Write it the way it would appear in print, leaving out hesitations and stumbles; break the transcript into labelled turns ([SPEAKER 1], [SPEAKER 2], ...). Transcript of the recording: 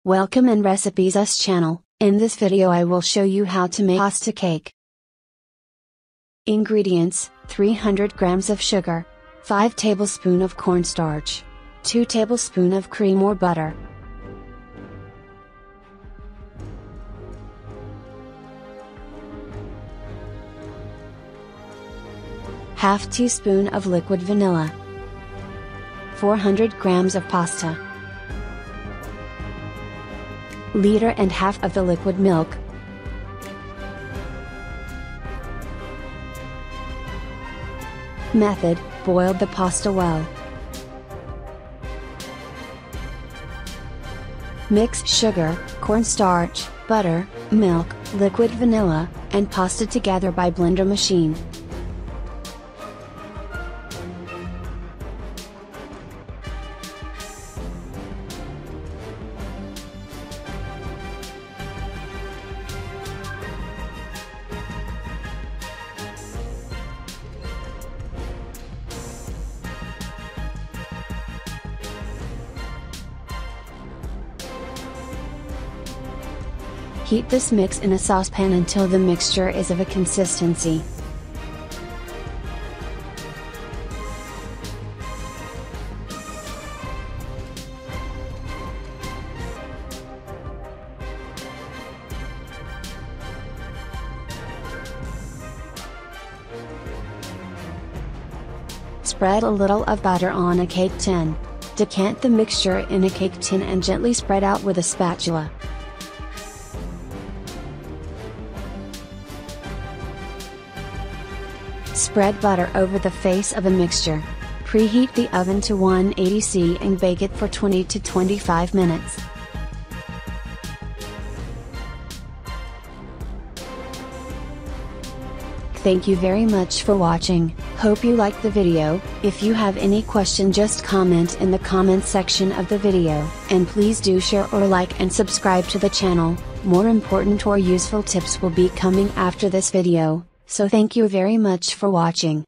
[SPEAKER 1] Welcome in Recipes Us channel. In this video I will show you how to make pasta cake. Ingredients: 300 grams of sugar, 5 tablespoons of cornstarch, 2 tablespoons of cream or butter. Half teaspoon of liquid vanilla, 400 grams of pasta, liter and half of the liquid milk. Method: boil the pasta well. Mix sugar, cornstarch, butter, milk, liquid vanilla, and pasta together by blender machine. Heat this mix in a saucepan until the mixture is of a consistency. Spread a little of butter on a cake tin. Decant the mixture in a cake tin and gently spread out with a spatula. Spread butter over the face of a mixture. Preheat the oven to 180 C and bake it for 20 to 25 minutes. Thank you very much for watching. Hope you liked the video. If you have any question, just comment in the comment section of the video, and please do share or like and subscribe to the channel. More important or useful tips will be coming after this video. So thank you very much for watching.